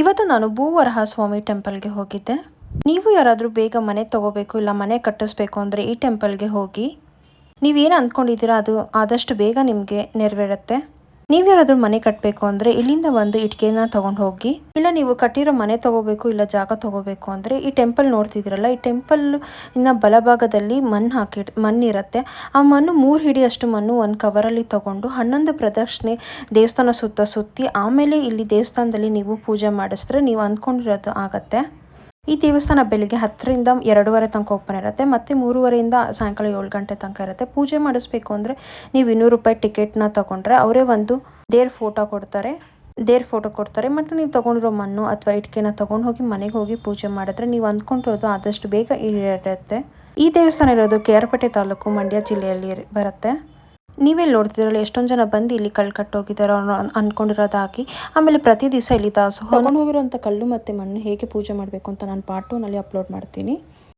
ಇವತ್ತು ನಾನು ಭೂವರಹ ಸ್ವಾಮಿ ಟೆಂಪಲ್ಗೆ ಹೋಗಿದ್ದೆ. ನೀವು ಯಾರಾದರೂ ಬೇಗ ಮನೆ ತಗೋಬೇಕು ಇಲ್ಲ ಮನೆ ಕಟ್ಟಿಸ್ಬೇಕು ಅಂದರೆ ಈ ಟೆಂಪಲ್ಗೆ ಹೋಗಿ. ನೀವೇನು ಅಂದ್ಕೊಂಡಿದ್ದೀರಾ ಅದು ಆದಷ್ಟು ಬೇಗ ನಿಮಗೆ ನೆರವೇರುತ್ತೆ. ನೀವು ಯಾರಾದರೂ ಮನೆ ಕಟ್ಟಬೇಕು ಅಂದರೆ ಇಲ್ಲಿಂದ ಒಂದು ಇಟ್ಟಿಗೆನ ತೊಗೊಂಡು ಹೋಗಿ. ಇಲ್ಲ ನೀವು ಕಟ್ಟಿರೋ ಮನೆ ತಗೋಬೇಕು ಇಲ್ಲ ಜಾಗ ತಗೋಬೇಕು ಅಂದರೆ ಈ ಟೆಂಪಲ್ ನೋಡ್ತಿದ್ದೀರಲ್ಲ, ಈ ಟೆಂಪಲ್ ಇನ್ನು ಬಲಭಾಗದಲ್ಲಿ ಮಣ್ಣಿರುತ್ತೆ. ಆ ಮಣ್ಣು 3 ಹಿಡಿಯಷ್ಟು ಮಣ್ಣು ಒಂದು ಕವರಲ್ಲಿ ತಗೊಂಡು 11 ಪ್ರದಕ್ಷಿಣೆ ದೇವಸ್ಥಾನ ಸುತ್ತಿ ಆಮೇಲೆ ಇಲ್ಲಿ ದೇವಸ್ಥಾನದಲ್ಲಿ ನೀವು ಪೂಜೆ ಮಾಡಿಸಿದ್ರೆ ನೀವು ಅಂದ್ಕೊಂಡಿರೋದು ಆಗತ್ತೆ. ಈ ದೇವಸ್ಥಾನ ಬೆಳಿಗ್ಗೆ 10ರಿಂದ 2:30 ತನಕ ಓಪನ್ ಇರುತ್ತೆ, ಮತ್ತು 3:30ಯಿಂದ ಸಾಯಂಕಾಲ 7 ಗಂಟೆ ತನಕ ಇರುತ್ತೆ. ಪೂಜೆ ಮಾಡಿಸ್ಬೇಕು ಅಂದರೆ ನೀವು 200 ರೂಪಾಯಿ ಟಿಕೆಟ್ನ ತೊಗೊಂಡ್ರೆ ಅವರೇ ಒಂದು ದೇವ್ರ ಫೋಟೋ ಕೊಡ್ತಾರೆ. ಮತ್ತು ನೀವು ತೊಗೊಂಡಿರೋ ಮಣ್ಣು ಅಥವಾ ಇಟ್ಟಿಗೆನ ತೊಗೊಂಡು ಹೋಗಿ ಮನೆಗೆ ಹೋಗಿ ಪೂಜೆ ಮಾಡಿದ್ರೆ ನೀವು ಅಂದ್ಕೊಂಡಿರೋದು ಆದಷ್ಟು ಬೇಗ ಈಡೇರುತ್ತೆ. ಈ ದೇವಸ್ಥಾನ ಇರೋದು KR ಪೇಟೆ ತಾಲೂಕು, ಮಂಡ್ಯ ಜಿಲ್ಲೆಯಲ್ಲಿ ಬರುತ್ತೆ. ನೀವೆಲ್ಲಿ ನೋಡ್ತಿದ್ರಲ್ಲ ಎಷ್ಟೊಂದು ಜನ ಬಂದು ಇಲ್ಲಿ ಕಲ್ಲು ಕಟ್ಟೋಗಿದ್ದಾರೆ ಅಂದ್ಕೊಂಡಿರೋದಾಗಿ. ಆಮೇಲೆ ಪ್ರತಿ ದಿವಸ ಇಲ್ಲಿ ದಾಸೋಹ ತಗೊಂಡು ಹೋಗಿರೋಂಥ ಕಲ್ಲು ಮತ್ತು ಮಣ್ಣು ಹೇಗೆ ಪೂಜೆ ಮಾಡಬೇಕು ಅಂತ ನಾನು ಪಾರ್ಟ್ 2ನಲ್ಲಿ ಅಪ್ಲೋಡ್ ಮಾಡ್ತೀನಿ.